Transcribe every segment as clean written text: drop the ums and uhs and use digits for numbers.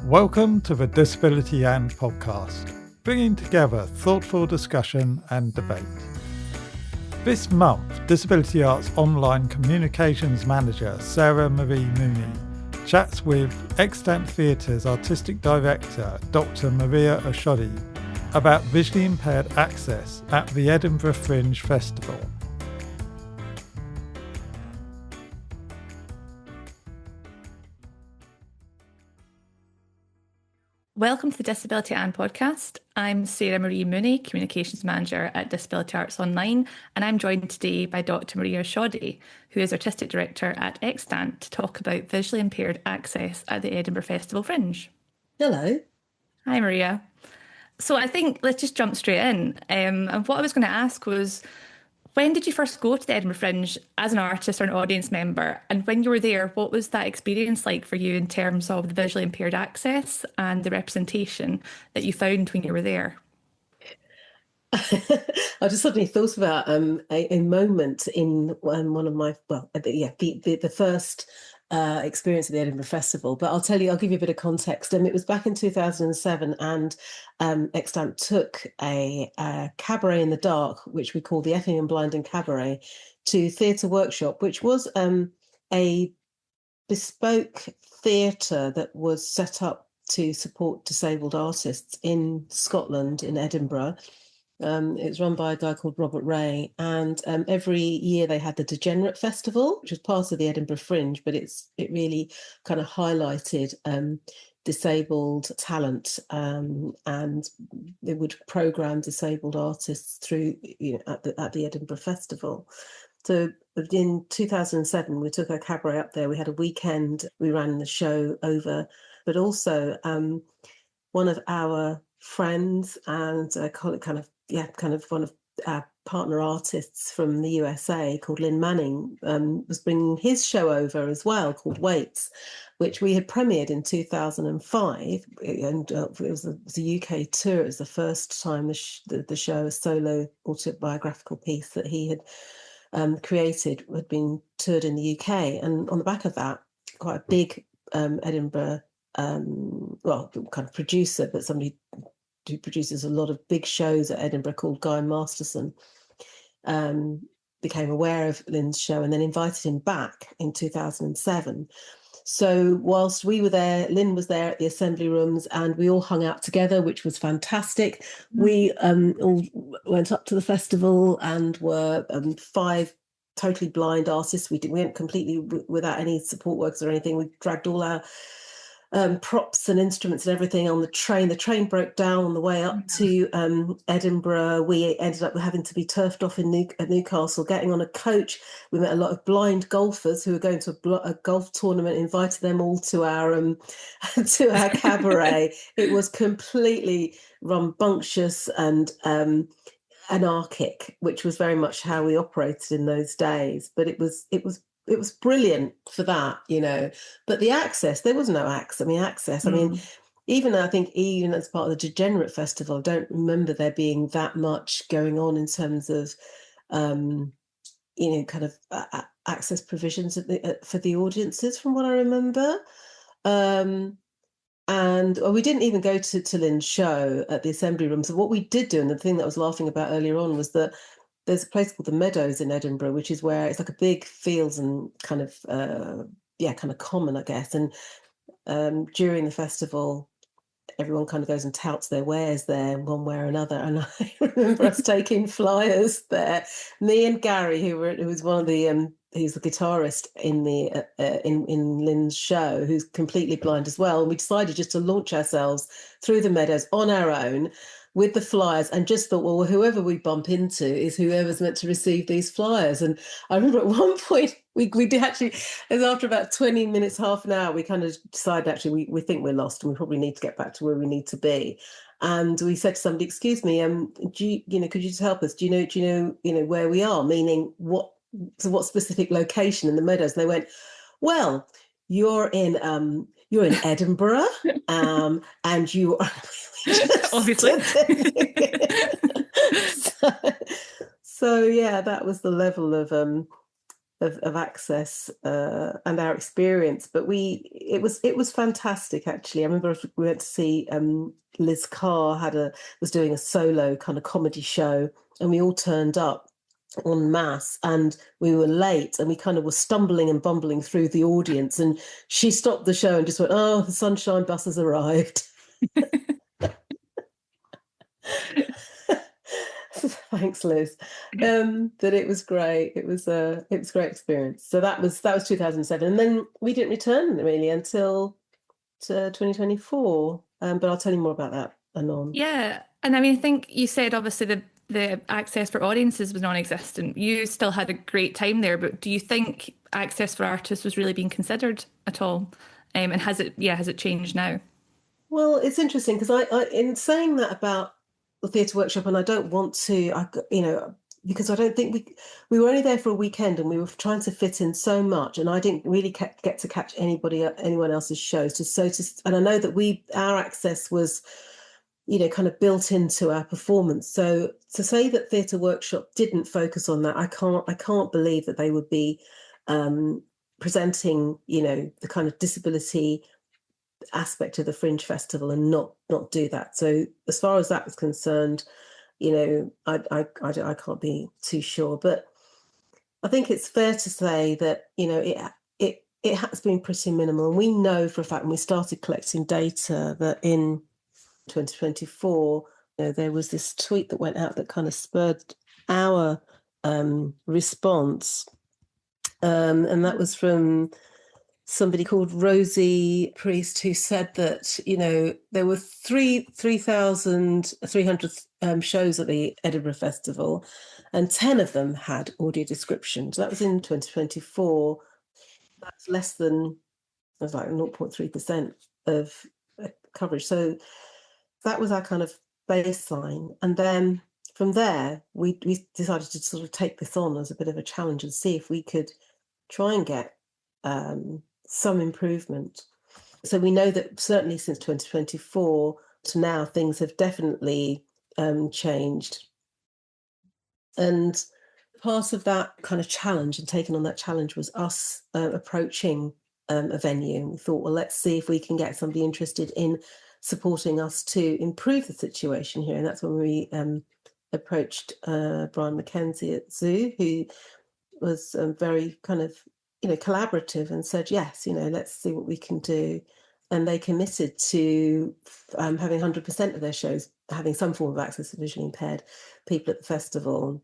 Welcome to the Disability and podcast, bringing together thoughtful discussion and debate. This month, Disability Arts Online Communications Manager Sarah Marie Mooney chats with Extant Theatre's Artistic Director Dr Maria Oshodi about visually impaired access at the Edinburgh Fringe Festival. Welcome to the Disability and podcast. I'm Sarah Marie Mooney, Communications Manager at Disability Arts Online, and I'm joined today by Dr Maria Oshodi, who is Artistic Director at Extant, to talk about visually impaired access at the Edinburgh Festival Fringe. Hello. Hi, Maria. So I think let's just jump straight in. And what I was going to ask was, when did you first go to the Edinburgh Fringe as an artist or an audience member? And when you were there, what was that experience like for you in terms of the visually impaired access and the representation that you found when you were there? I just suddenly thought about a moment in one of my, the first experience of the Edinburgh Festival. But I'll give you a bit of context. It was back in 2007, and Extant took a cabaret in the dark, which we call the Effing and Blinding Cabaret, to Theatre Workshop, which was a bespoke theatre that was set up to support disabled artists in Scotland, in Edinburgh. It was run by a guy called Robert Ray, and every year they had the Degenerate Festival, which was part of the Edinburgh Fringe, but it really kind of highlighted disabled talent, and they would programme disabled artists through, at the Edinburgh Festival. So in 2007, we took our cabaret up there. We had a weekend. We ran the show over, but also one of our friends and one of our partner artists from the USA called Lynn Manning was bringing his show over as well, called Waits, which we had premiered in 2005, and it was a UK tour. It was the first time the show, a solo autobiographical piece that he had created, had been toured in the UK, and on the back of that, quite a big Edinburgh kind of producer, but somebody who produces a lot of big shows at Edinburgh, called Guy Masterson, became aware of Lynn's show and then invited him back in 2007. So whilst we were there, Lynn was there at the assembly rooms, and we all hung out together, which was fantastic. We all went up to the festival and were 5 totally blind artists. We went completely without any support workers or anything. We dragged all our props and instruments and everything on the train. The train broke down on the way up to Edinburgh. We ended up having to be turfed off in Newcastle, getting on a coach. We met a lot of blind golfers who were going to a golf tournament, invited them all to our to our cabaret. It was completely rambunctious and anarchic, which was very much how we operated in those days. But it was brilliant for that, But the access, there was no access. Even as part of the Degenerate Festival, I don't remember there being that much going on in terms of, access provisions for the audiences, from what I remember. And we didn't even go to Lynn's show at the Assembly Rooms. So what we did do, and the thing that I was laughing about earlier on, was that there's a place called the Meadows in Edinburgh, which is where it's like a big fields and kind of common, I guess. And during the festival, everyone kind of goes and touts their wares there in one way or another. And I remember us taking flyers there. Me and Gary, who was one of the he's the guitarist in the in Lynn's show, who's completely blind as well. And we decided just to launch ourselves through the Meadows on our own, with the flyers, and just thought, well, whoever we bump into is whoever's meant to receive these flyers. And I remember at one point we did actually, it was after about 20 minutes, half an hour, we kind of decided actually we think we're lost and we probably need to get back to where we need to be. And we said to somebody, "Excuse me, could you just help us? Do you know where we are? Meaning what specific location in the Meadows?" And they went, "Well, you're in Edinburgh, and you are." Obviously. so yeah, that was the level of of access and our experience. But it was fantastic, actually. I remember we went to see Liz Carr was doing a solo kind of comedy show, and we all turned up en masse, and we were late, and we kind of were stumbling and bumbling through the audience, and she stopped the show and just went, "Oh, the Sunshine Bus has arrived." Thanks, Liz. But it was great. It was a great experience. So that was 2007, and then we didn't return really until 2024. But I'll tell you more about that anon. Yeah, and I mean, I think you said obviously the access for audiences was non-existent. You still had a great time there, but do you think access for artists was really being considered at all? And has it changed now? Well, it's interesting because I in saying that about the theatre workshop, and I don't want to, because I don't think we were only there for a weekend, and we were trying to fit in so much, and I didn't really get to catch anyone else's shows. And I know that our access was, kind of built into our performance. So to say that Theatre Workshop didn't focus on that, I can't believe that they would be presenting, the kind of disability aspect of the Fringe Festival and not do that. So as far as that was concerned, I can't be too sure. But I think it's fair to say that, it has been pretty minimal. And we know for a fact when we started collecting data that in 2024, there was this tweet that went out that kind of spurred our response. And that was from somebody called Rosie Priest, who said that, there were 3,300 shows at the Edinburgh Festival, and 10 of them had audio description. So that was in 2024. That's less than, it was like 0.3% of coverage. So that was our kind of baseline. And then from there, we decided to sort of take this on as a bit of a challenge and see if we could try and get some improvement. So we know that certainly since 2024 to now, things have definitely changed. And part of that kind of challenge and taking on that challenge was us approaching a venue. And we thought, well, let's see if we can get somebody interested in supporting us to improve the situation here. And that's when we approached Brian Mackenzie at Zoo, who was very kind of, collaborative, and said, yes, let's see what we can do. And they committed to having 100% of their shows having some form of access to visually impaired people at the festival.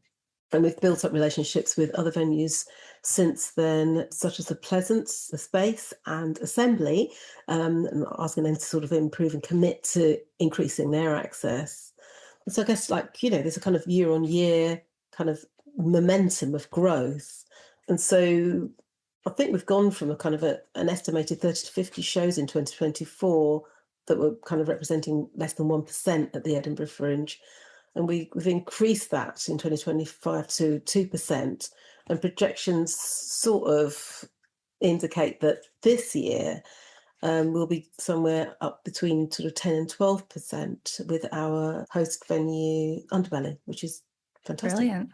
And we've built up relationships with other venues since then, such as the Pleasance, the Space and Assembly, and asking them to sort of improve and commit to increasing their access. And so I guess there's a kind of year-on-year kind of momentum of growth. And so I think we've gone from a kind of an estimated 30 to 50 shows in 2024 that were kind of representing less than 1% at the Edinburgh Fringe. And we've increased that in 2025 to 2%. And projections sort of indicate that this year we'll be somewhere up between sort of 10 and 12% with our host venue Underbelly, which is fantastic. Brilliant.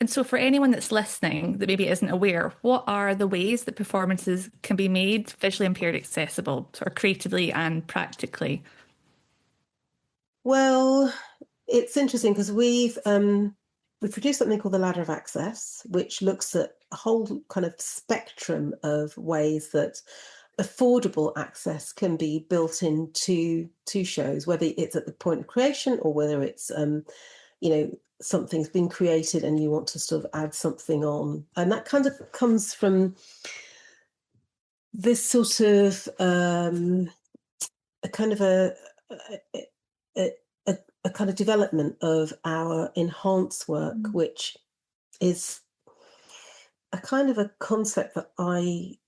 And so for anyone that's listening that maybe isn't aware, what are the ways that performances can be made visually impaired accessible, sort of creatively and practically? Well, it's interesting because we've produced something called the Ladder of Access, which looks at a whole kind of spectrum of ways that affordable access can be built into shows, whether it's at the point of creation or whether it's something's been created and you want to sort of add something on. And that kind of comes from this sort of a kind of development of our enhance work, which is a kind of a concept that I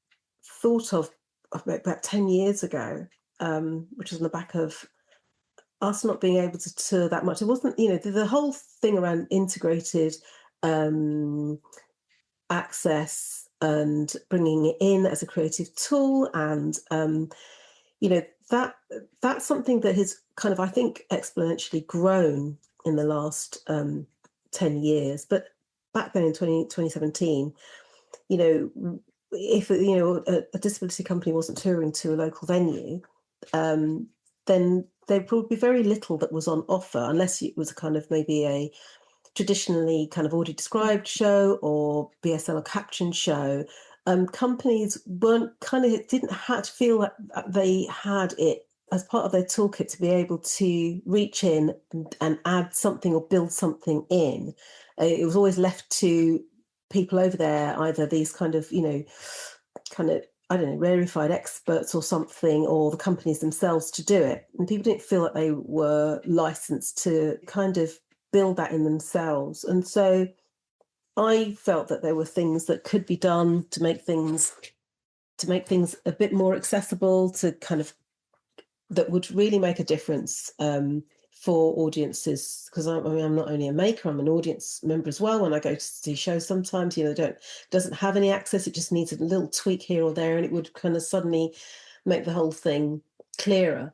thought of about 10 years ago, which was on the back of us not being able to tour that much. It wasn't, the whole thing around integrated access and bringing it in as a creative tool. And, that's something that has kind of, I think, exponentially grown in the last 10 years. But back then in 2017, if a disability company wasn't touring to a local venue, then there'd probably be very little that was on offer, unless it was kind of maybe a traditionally kind of audio described show or BSL or captioned show. Companies didn't have to feel that they had it as part of their toolkit to be able to reach in and add something or build something in. It was always left to people over there, either these kind of, I don't know, rarefied experts or something, or the companies themselves to do it. And people didn't feel that they were licensed to kind of build that in themselves. And so I felt that there were things that could be done to make things a bit more accessible, to kind of that would really make a difference for audiences. Because I'm not only a maker, I'm an audience member as well. When I go to see shows, sometimes doesn't have any access. It just needs a little tweak here or there, and it would kind of suddenly make the whole thing clearer.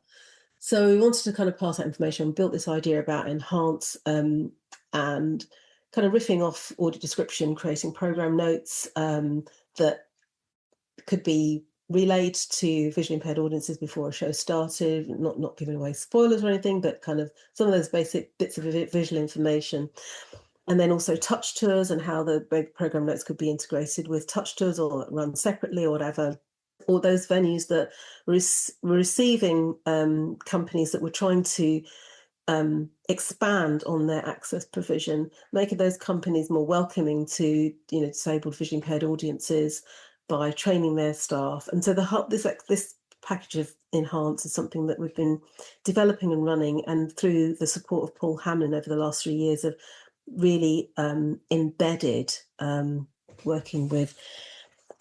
So we wanted to kind of pass that information and built this idea about Enhance, and kind of riffing off audio description, creating program notes that could be relayed to visually impaired audiences before a show started, not giving away spoilers or anything, but kind of some of those basic bits of visual information. And then also touch tours and how the program notes could be integrated with touch tours or run separately or whatever. Or those venues that were receiving companies that were trying to expand on their access provision, making those companies more welcoming to disabled visually impaired audiences by training their staff. And so this package of Enhance is something that we've been developing and running, and through the support of Paul Hamlin over the last 3 years, have really embedded, working with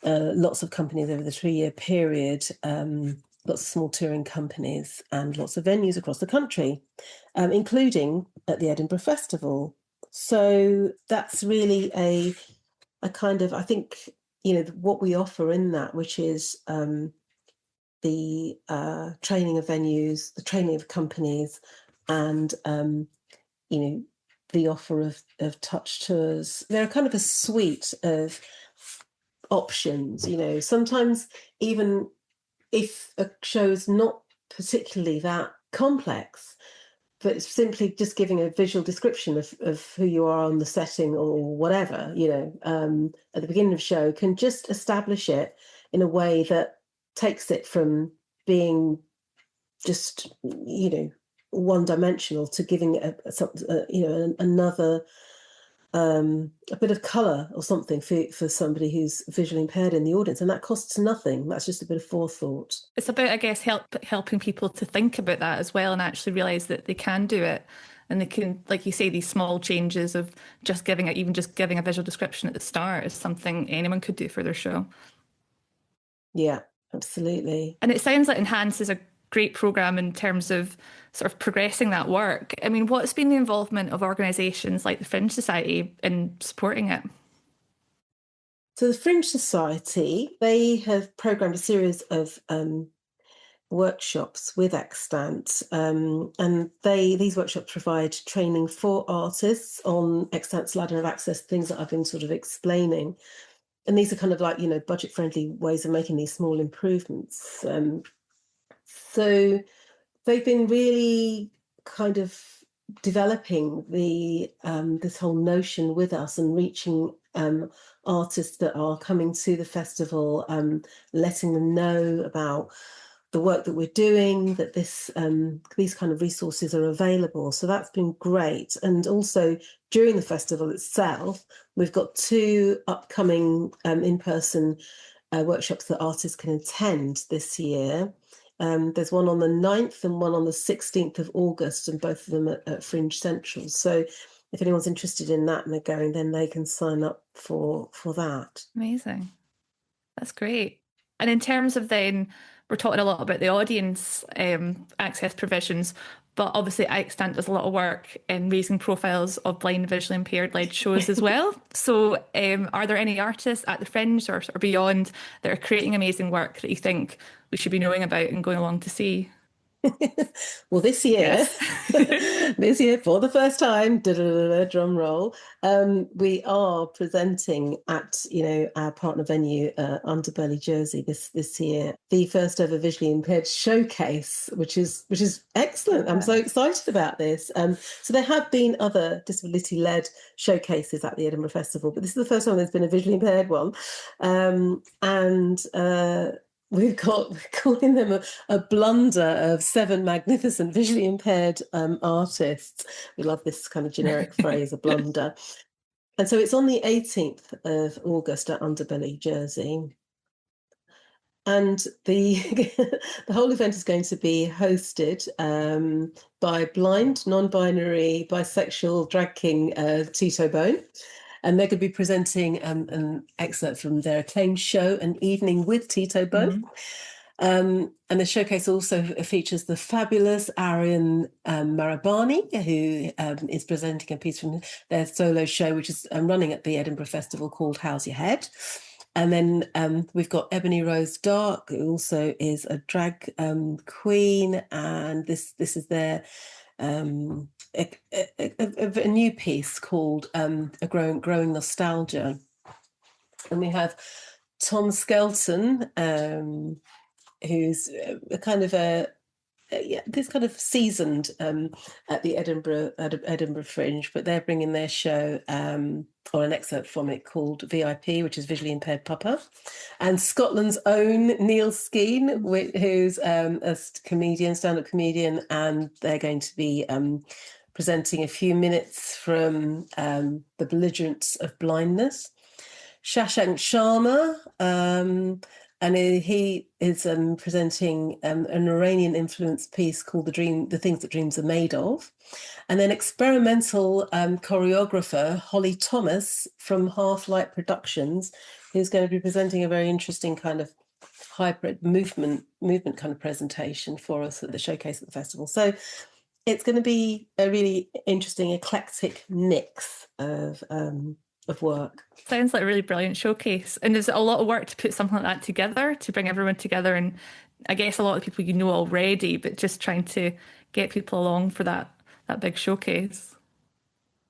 lots of companies over the 3-year period, lots of small touring companies and lots of venues across the country, including at the Edinburgh Festival. So that's really a kind of, I think, what we offer in that, which is the training of venues, the training of companies, and the offer of touch tours. They're kind of a suite of options. Sometimes even if a show is not particularly that complex, but it's simply just giving a visual description of who you are on the setting or whatever, at the beginning of the show, can just establish it in a way that takes it from being just, one-dimensional to giving another, a bit of colour or something for somebody who's visually impaired in the audience. And that costs nothing. That's just a bit of forethought. It's about, I guess, helping people to think about that as well, and actually realise that they can do it. And they can, like you say, these small changes of just giving a visual description at the start is something anyone could do for their show. Yeah, absolutely. And it sounds like Enhance is a great programme in terms of sort of progressing that work. I mean, what's been the involvement of organisations like the Fringe Society in supporting it? So the Fringe Society, they have programmed a series of workshops with Extant, and these workshops provide training for artists on Extant's ladder of access, things that I've been sort of explaining. And these are kind of like, budget-friendly ways of making these small improvements. So they've been really kind of developing this whole notion with us and reaching artists that are coming to the festival, letting them know about the work that we're doing, that these kind of resources are available. So that's been great. And also during the festival itself, we've got 2 upcoming in-person workshops that artists can attend this year. There's one on the 9th and one on the 16th of August, and both of them at Fringe Central. So if anyone's interested in that and they're going, then they can sign up for that. Amazing. That's great. And in terms of then, we're talking a lot about the audience access provisions, but obviously Extant does a lot of work in raising profiles of blind and visually impaired led shows as well. So are there any artists at the Fringe or beyond that are creating amazing work that you think we should be knowing about and going along to see? Well, this year, Yes. this year for the first time, drum roll, we are presenting at our partner venue, Underbelly, Jersey, this year, the first ever visually impaired showcase, which is excellent. I'm so excited about this. So there have been other disability-led showcases at the Edinburgh Festival, but this is the first time there's been a visually impaired one, we're calling them a blunder of 7 magnificent visually impaired artists. We love this kind of generic phrase, a blunder. And so it's on the 18th of August at Underbelly, Jersey. And the whole event is going to be hosted by blind, non-binary, bisexual drag king Tito Bone. And they're going to be presenting an excerpt from their acclaimed show, An Evening with Tito Bone. And the showcase also features the fabulous Arian Marabani, who is presenting a piece from their solo show, which is running at the Edinburgh Festival, called How's Your Head? And then we've got Ebony Rose Dark, who also is a drag queen, and this is their a new piece called A Growing Nostalgia. And we have Tom Skelton, who's a kind of this kind of seasoned at the Edinburgh Fringe, but they're bringing their show or an excerpt from it called VIP, which is Visually Impaired Papa, and Scotland's own Neil Skeen, who's a stand-up comedian, and they're going to be presenting a few minutes from The Belligerents of Blindness. Shashank Sharma, and he is presenting an Iranian-influenced piece called The Things That Dreams Are Made Of. And then experimental choreographer Holly Thomas from Half Light Productions, who's going to be presenting a very interesting kind of hybrid movement kind of presentation for us at the showcase at the festival. So it's going to be a really interesting, eclectic mix of work. Sounds like a really brilliant showcase. And is it a lot of work to put something like that together, to bring everyone together? And I guess a lot of people you know already, but just trying to get people along for that big showcase.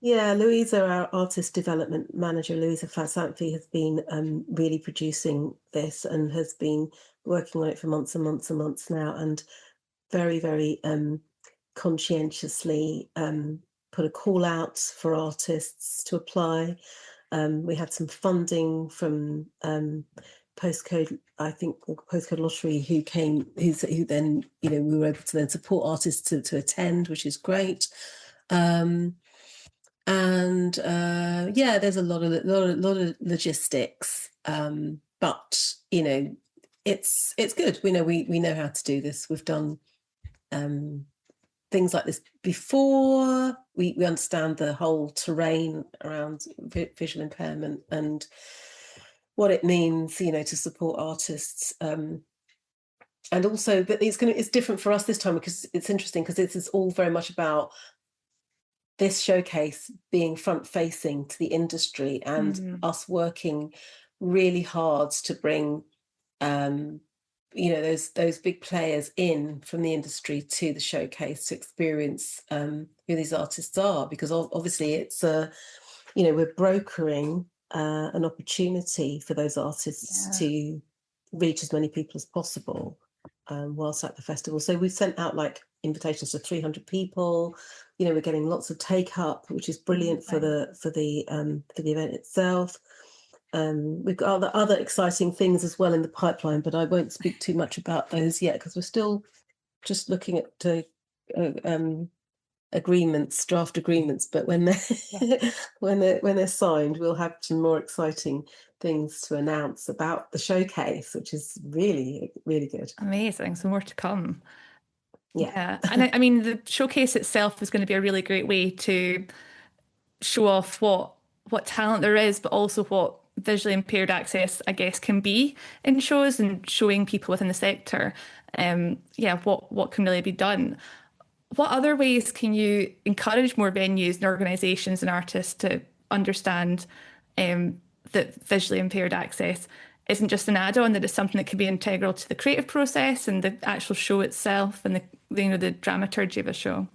Yeah, Louisa, our artist development manager, Louisa Fasanfi, has been really producing this and has been working on it for months and months and months now, and very, very conscientiously put a call out for artists to apply. We had some funding from Postcode Lottery, who then, we were able to then support artists to attend, which is great. There's a lot of logistics, but it's good. We know how to do this. We've done things like this before. We understand the whole terrain around visual impairment and what it means, to support artists. And also, but it's different for us this time, because it's interesting, because this is all very much about this showcase being front facing to the industry and us working really hard to bring those big players in from the industry to the showcase to experience who these artists are, because obviously it's we're brokering an opportunity for those artists to reach as many people as possible whilst at the festival. So we've sent out invitations to 300 people. We're getting lots of take up, which is brilliant for the event itself. We've got other exciting things as well in the pipeline, but I won't speak too much about those yet, because we're still just looking at draft agreements. But when they're signed, we'll have some more exciting things to announce about the showcase, which is really, really good. Amazing. So more to come. Yeah. And I mean, the showcase itself is going to be a really great way to show off what talent there is, but also what visually impaired access, I guess, can be in shows, and showing people within the sector, what can really be done. What other ways can you encourage more venues and organisations and artists to understand that visually impaired access isn't just an add-on, that it's something that can be integral to the creative process and the actual show itself and the dramaturgy of a show?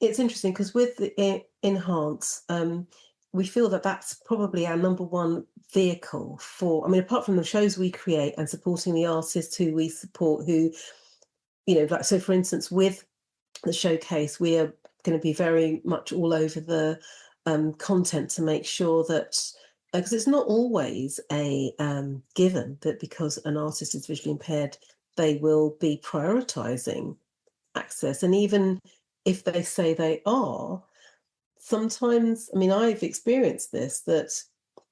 It's interesting because with the Enhance, we feel that that's probably our number one vehicle for, I mean, apart from the shows we create and supporting the artists who we support, who, like, so for instance, with the showcase, we are going to be very much all over the content to make sure that, because it's not always a given that because an artist is visually impaired, they will be prioritizing access. And even if they say they are, sometimes, I mean, I've experienced this, that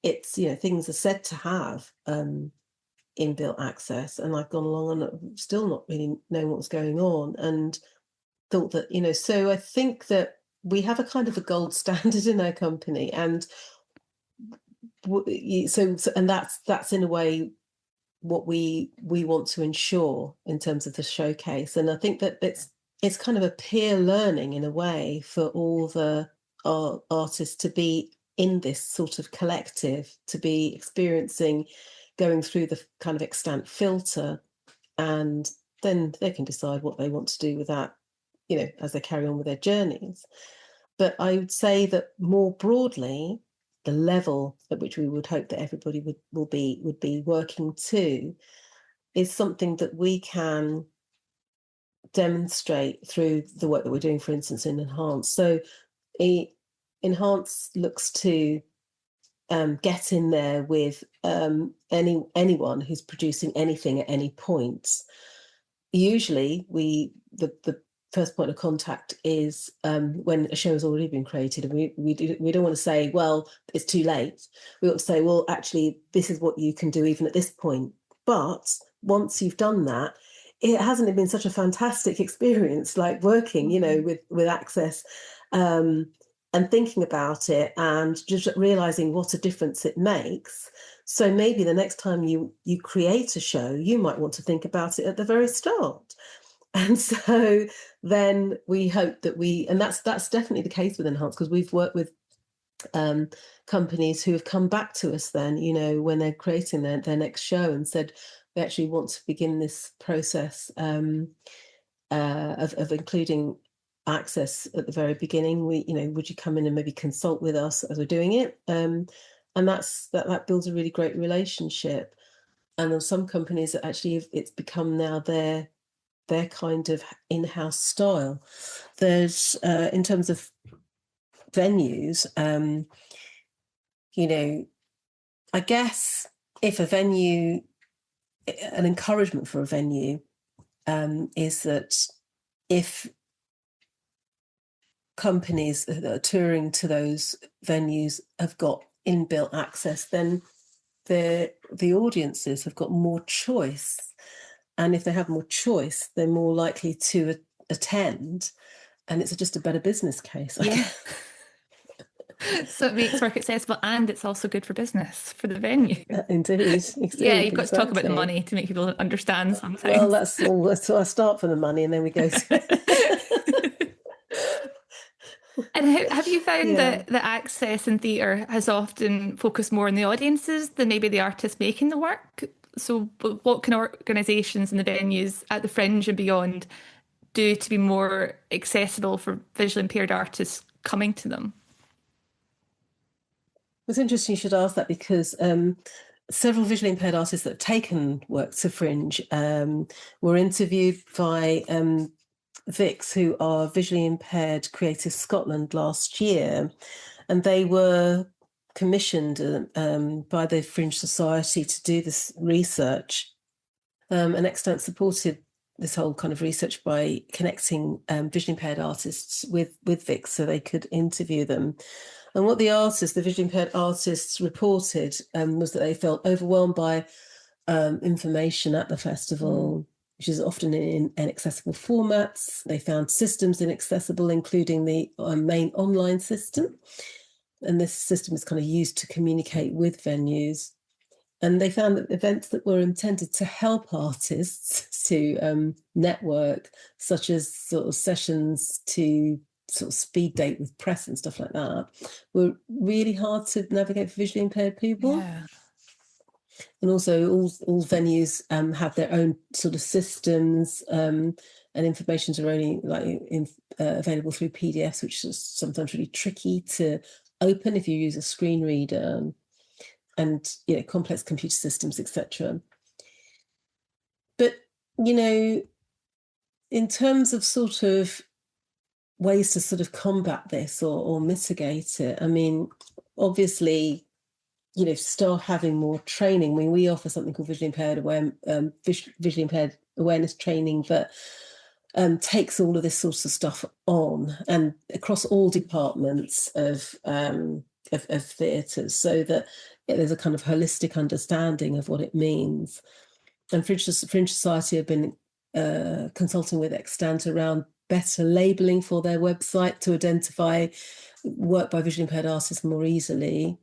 it's, things are said to have inbuilt access, and I've gone along and still not really knowing what's going on, and thought that, so I think that we have a kind of a gold standard in our company, and and that's in a way what we want to ensure in terms of the showcase. And I think that it's kind of a peer learning in a way for all the artists to be in this sort of collective, to be experiencing, going through the kind of extant filter, and then they can decide what they want to do with that, as they carry on with their journeys. But I would say that more broadly, the level at which we would hope that everybody would be working to is something that we can demonstrate through the work that we're doing, for instance, in Enhance. So Enhance looks to get in there with anyone who's producing anything at any point. Usually the first point of contact is when a show has already been created, and we don't want to say, well, it's too late. We want to say, well, actually, this is what you can do even at this point. But once you've done that, it hasn't been such a fantastic experience, like working, with Access, and thinking about it and just realizing what a difference it makes. So maybe the next time you create a show, you might want to think about it at the very start. And so then we hope that and that's definitely the case with Enhance, because we've worked with companies who have come back to us then, when they're creating their next show, and said, we actually want to begin this process of including Access at the very beginning. Would you come in and maybe consult with us as we're doing it? And that builds a really great relationship. And there's some companies that actually it's become now their kind of in-house style. There's in terms of venues, I guess if a venue, an encouragement for a venue is that if companies that are touring to those venues have got inbuilt access, then the audiences have got more choice. And if they have more choice, they're more likely to attend, and it's just a better business case. Yeah. So it makes work accessible, and it's also good for business, for the venue. Indeed. Yeah, you've got to talk about the money to make people understand sometimes. Well, that's all. So I start from the money, and then we go to... And have you found that the Access in theatre has often focused more on the audiences than maybe the artists making the work? So what can organisations and the venues at the Fringe and beyond do to be more accessible for visually impaired artists coming to them? It's interesting you should ask that, because several visually impaired artists that have taken work to Fringe were interviewed by VIX, who are Visually Impaired Creative Scotland, last year, and they were commissioned by the Fringe Society to do this research. And Extant supported this whole kind of research by connecting visually impaired artists with VIX so they could interview them. And what the visually impaired artists reported was that they felt overwhelmed by information at the festival, which is often in inaccessible formats. They found systems inaccessible, including the main online system. And this system is kind of used to communicate with venues. And they found that events that were intended to help artists to network, such as sort of sessions to sort of speed date with press and stuff like that, were really hard to navigate for visually impaired people. Yeah. And also all venues have their own sort of systems, and informations are only available through PDFs, which is sometimes really tricky to open if you use a screen reader, and complex computer systems, etc. But in terms of sort of ways to sort of combat this or mitigate it, I mean, obviously, start having more training. I mean, we offer something called visually impaired awareness training that takes all of this sorts of stuff on, and across all departments of theatres, so that there's a kind of holistic understanding of what it means. And Fringe Society have been consulting with Extant around better labelling for their website to identify work by visually impaired artists more easily.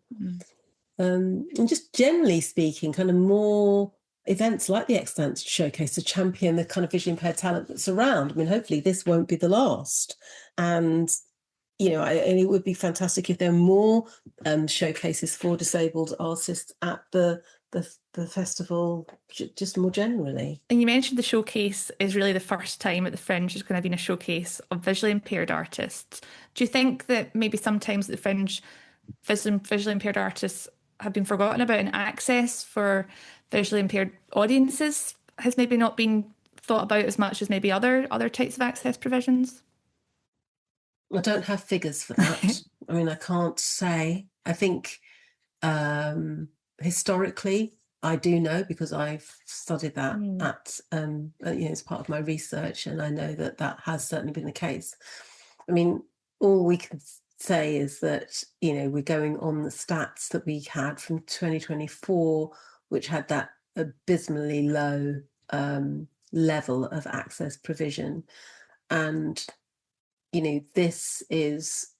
And just generally speaking, kind of more events like the Extant Showcase to champion the kind of visually impaired talent that's around. I mean, hopefully this won't be the last. And, and it would be fantastic if there were more showcases for disabled artists at the festival, just more generally. And you mentioned the showcase is really the first time at the Fringe there's going to be a showcase of visually impaired artists. Do you think that maybe sometimes at the Fringe, visually impaired artists have been forgotten about, and access for visually impaired audiences has maybe not been thought about as much as maybe other types of access provisions? I don't have figures for that. I mean, I can't say. I think historically, I do know, because I've studied that at as part of my research, and I know that has certainly been the case. I mean, all we can say is that we're going on the stats that we had from 2024, which had that abysmally low level of access provision, and this is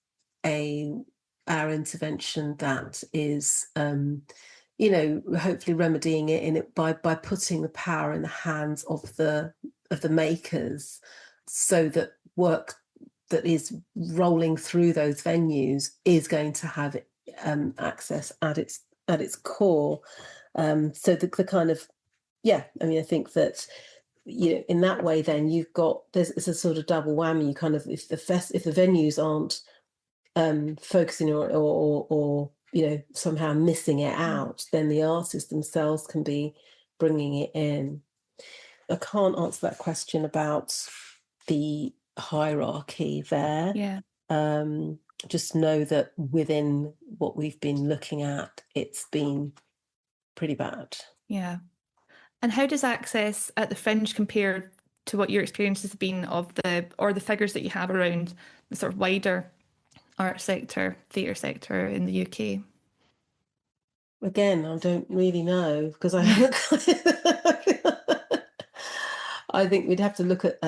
our intervention that is hopefully remedying it by putting the power in the hands of the makers, so that work that is rolling through those venues is going to have access at its core. So the kind of, I mean, I think that in that way, then it's a sort of double whammy. You kind of, if the venues aren't focusing or somehow missing it out, then the artists themselves can be bringing it in. I can't answer that question about the hierarchy there. Just know that within what we've been looking at, it's been pretty bad. And how does access at the Fringe compare to what your experiences have been of the figures that you have around the sort of wider art sector, theatre sector in the UK? Again, I don't really know, because I haven't. I think we'd have to look at.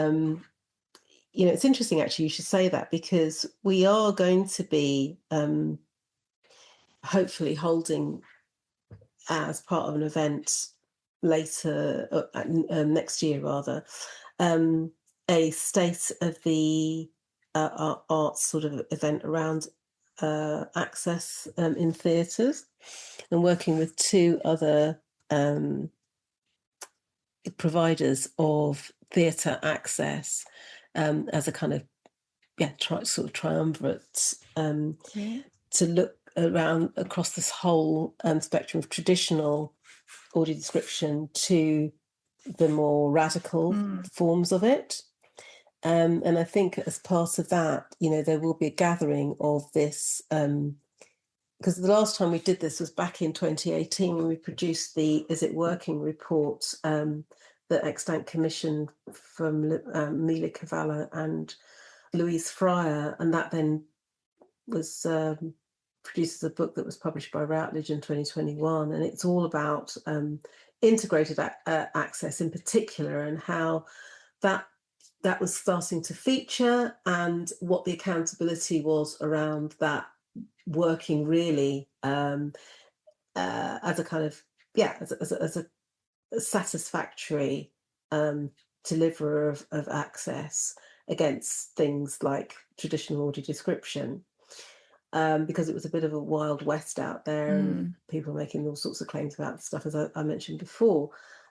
It's interesting, actually, you should say that, because we are going to be hopefully holding, as part of an event later next year, rather, a state of the arts sort of event around access in theatres, and working with two other providers of theatre access as a kind of sort of triumvirate to look around across this whole spectrum of traditional audio description to the more radical forms of it. And I think as part of that, there will be a gathering of this, because the last time we did this was back in 2018, when we produced the Is It Working report that Extant commissioned from Mila Cavallo and Louise Fryer, and that then was produced as a book that was published by Routledge in 2021, and it's all about integrated access in particular, and how that was starting to feature, and what the accountability was around that working really as a kind of as a satisfactory deliverer of access against things like traditional audio description. because it was a bit of a wild west out there, and people making all sorts of claims about stuff, as I mentioned before.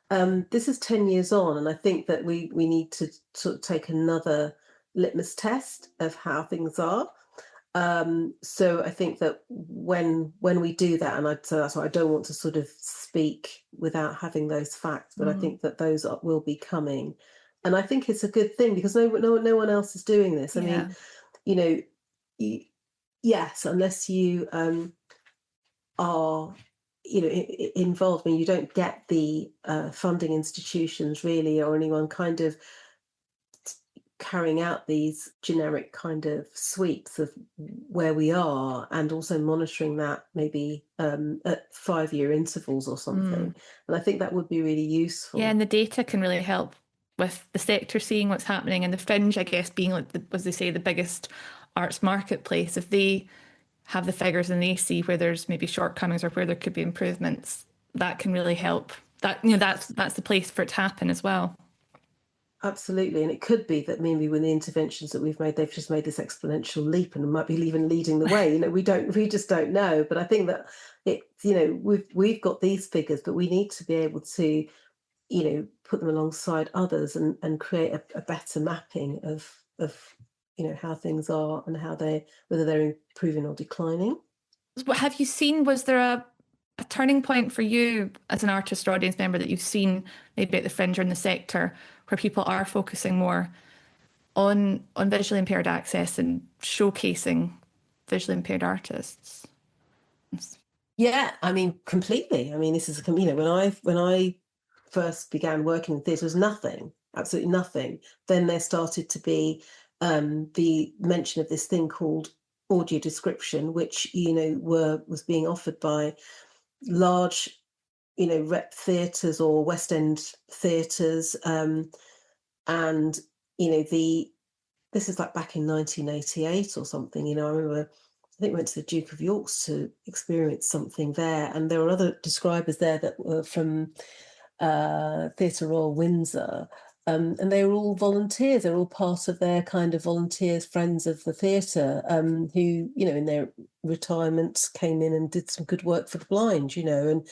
This is 10 years on, and I think that we need to sort of take another litmus test of how things are. So I think that when we do that, and so that's why I don't want to sort of speak without having those facts, but I think that those will be coming, and I think it's a good thing, because no one else is doing this. I mean, you know, yes, unless you are, you know, involved, I mean, you don't get the funding institutions really, or anyone kind of carrying out these generic kind of sweeps of where we are, and also monitoring that maybe at 5-year intervals or something. And I think that would be really useful. Yeah, and the data can really help with the sector seeing what's happening, and the Fringe, I guess, being like as they say, the biggest arts marketplace. If they have the figures and they see where there's maybe shortcomings or where there could be improvements, that can really help. That, you know, that's the place for it to happen as well. Absolutely. And it could be that maybe with the interventions that we've made, they've just made this exponential leap and might be even leading the way. You know, we just don't know. But I think that you know, we've got these figures, but we need to be able to, you know, put them alongside others and create a better mapping of, you know, how things are and whether they're improving or declining. What have you seen? Was there a turning point for you as an artist or audience member that you've seen maybe at the Fringe or in the sector, where people are focusing more on visually impaired access and showcasing visually impaired artists? Yeah, I mean, completely. I mean, this is, you know, when I first began working in theatre, was nothing, absolutely nothing. Then there started to be the mention of this thing called audio description, which, you know, was being offered by large, you know, rep theatres or West End theatres, and you know, this is like back in 1988 or something. You know, I remember, I think we went to the Duke of York's to experience something there, and there were other describers there that were from Theatre Royal Windsor, and they were all volunteers. They're all part of their kind of volunteers, friends of the theatre, who, you know, in their retirement came in and did some good work for the blind, you know, and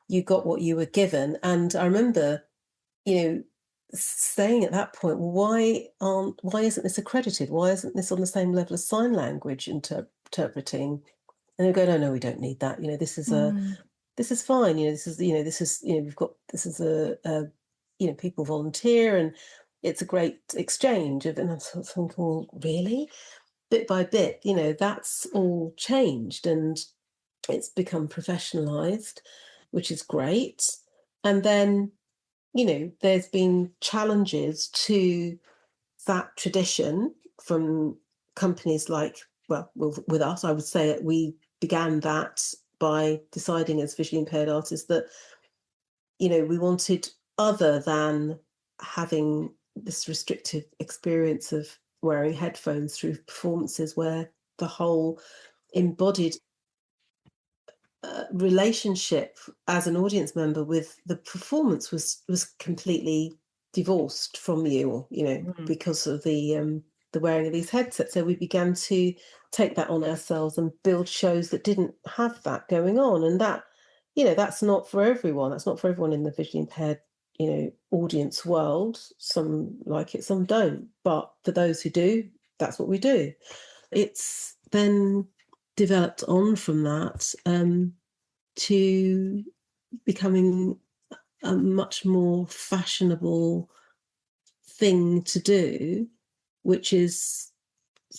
you got what you were given. And I remember, you know, saying at that point, why isn't this accredited? Why isn't this on the same level as sign language interpreting? And they go, no, we don't need that. You know, this is fine. You know, this is, you know, we've got, this is you know, people volunteer and it's a great exchange of, and I'm sort of thinking, well, really? Bit by bit, you know, that's all changed and it's become professionalized, which is great. And then, you know, there's been challenges to that tradition from companies like, well, with us, I would say that we began that by deciding as visually impaired artists that, you know, we wanted, other than having this restrictive experience of wearing headphones through performances where the whole embodied relationship as an audience member with the performance was completely divorced from you, or, you know, because of the wearing of these headsets. So we began to take that on ourselves and build shows that didn't have that going on. And that, you know, that's not for everyone. That's not for everyone in the visually impaired, you know, audience world. Some like it, some don't. But for those who do, that's what we do. It's then developed on from that to becoming a much more fashionable thing to do, which is,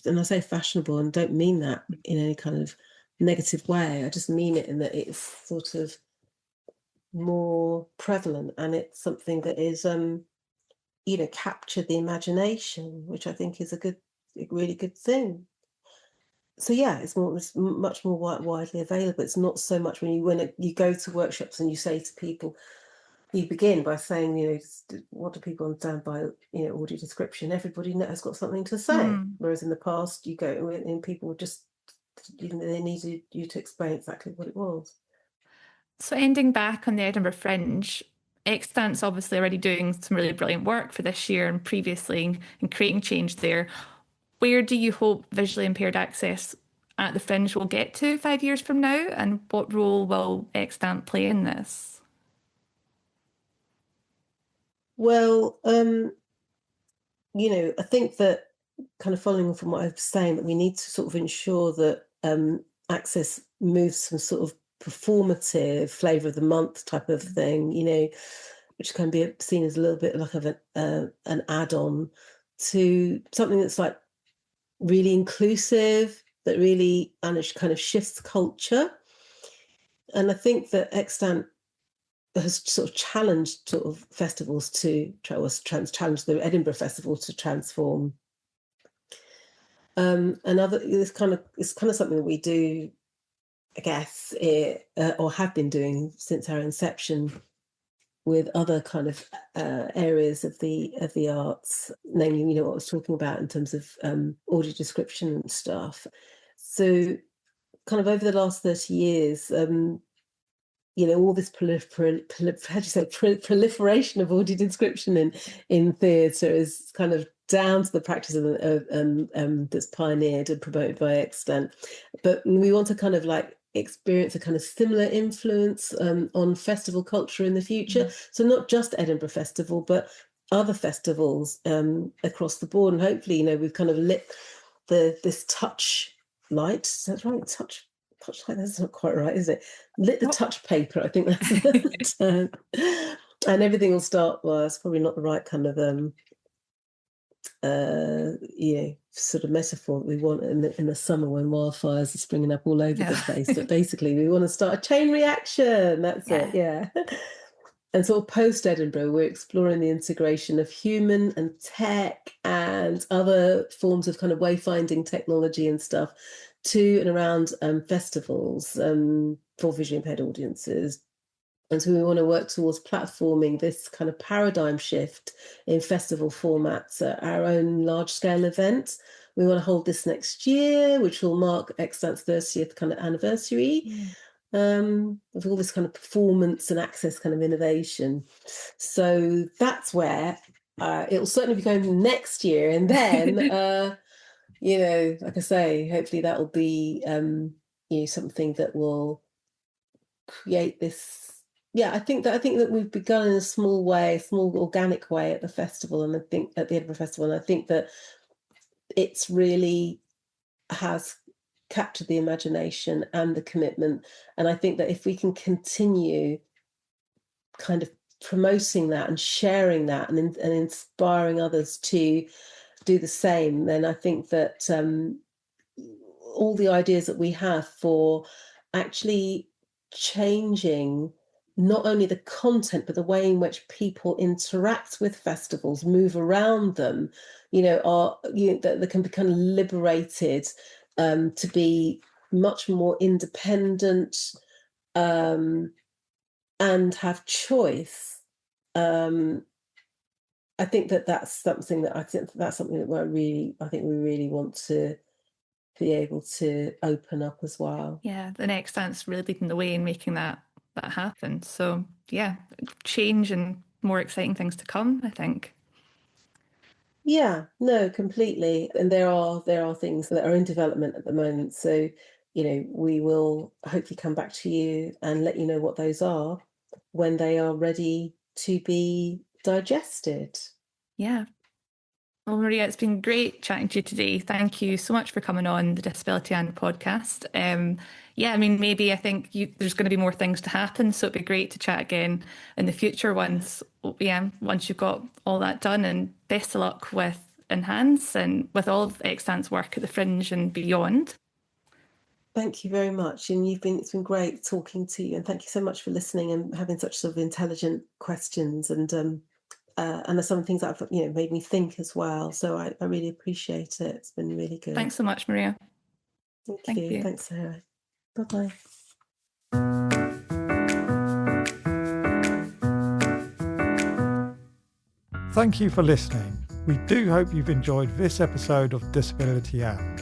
and I say fashionable and don't mean that in any kind of negative way. I just mean it in that it's sort of more prevalent, and it's something that is, you know, captured the imagination, which I think is a really good thing. So yeah, it's much more widely available. It's not so much when you go to workshops and you say to people, you begin by saying, you know, what do people understand by, you know, audio description? Everybody has got something to say. Whereas in the past, you go and people just, you know, they needed you to explain exactly what it was. So ending back on the Edinburgh Fringe, Extant's obviously already doing some really brilliant work for this year and previously, and creating change there. Where do you hope visually impaired access at the Fringe will get to 5 years from now, and what role will Extant play in this? Well, I think that kind of following from what I was saying, that we need to sort of ensure that access moves from sort of performative flavour of the month type of thing, which can be seen as a little bit like an add-on, to something that's like really inclusive, that really kind of shifts culture. And I think that Extant has sort of challenged sort of festivals to challenge the Edinburgh Festival to transform. It's kind of something that we do, I guess, or have been doing since our inception, with other kind of areas of the arts, namely, what I was talking about in terms of audio description and stuff. So kind of over the last 30 years, all this proliferation of audio description in theatre is kind of down to the practice that's pioneered and promoted by Extant. But we want to kind of like experience a kind of similar influence on festival culture in the future. So not just Edinburgh Festival, but other festivals across the board. And hopefully, we've kind of lit this touch light. Is that right? Touch light, that's not quite right, is it? Lit the touch paper, I think that's the term. And everything will start, well, it's probably not the right kind of sort of metaphor that we want in the summer when wildfires are springing up all over the place. But basically, we want to start a chain reaction. That's it, yeah. And sort of post-Edinburgh, we're exploring the integration of human and tech and other forms of kind of wayfinding technology and stuff to and around festivals for visually impaired audiences. And so we want to work towards platforming this kind of paradigm shift in festival formats at our own large-scale event. We want to hold this next year, which will mark Extant's 30th kind of anniversary of all this kind of performance and access kind of innovation. So that's where it'll certainly be going next year. And then, like I say, hopefully that will be, something that will create this. Yeah, I think that we've begun in a small organic way at the festival, and I think at the Edinburgh Festival, and I think that it's really has captured the imagination and the commitment. And I think that if we can continue kind of promoting that and sharing that and inspiring others to do the same, then I think that all the ideas that we have for actually changing not only the content, but the way in which people interact with festivals, move around them, that can be kind of liberated to be much more independent and have choice. I think that's something that we really want to be able to open up as well. Yeah, the Extant's really leading the way in making that happen. So yeah, change and more exciting things to come, I think. Yeah, no, completely. And there are things that are in development at the moment. So, we will hopefully come back to you and let you know what those are when they are ready to be digested. Yeah. Well, Maria, it's been great chatting to you today. Thank you so much for coming on the Disability and podcast. Maybe I think there's going to be more things to happen, so it'd be great to chat again in the future once you've got all that done. And best of luck with Enhance and with all of Extant's work at the Fringe and beyond. Thank you very much, and it's been great talking to you, and thank you so much for listening and having such sort of intelligent questions, and there's some things that have made me think as well. So I really appreciate it. It's been really good. Thanks so much, Maria. Thank you. Thanks, Sarah. Bye-bye. Thank you for listening. We do hope you've enjoyed this episode of Disability And.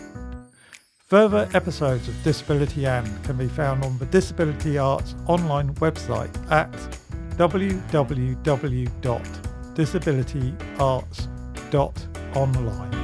Further episodes of Disability And can be found on the Disability Arts online website at www.disabilityarts.online.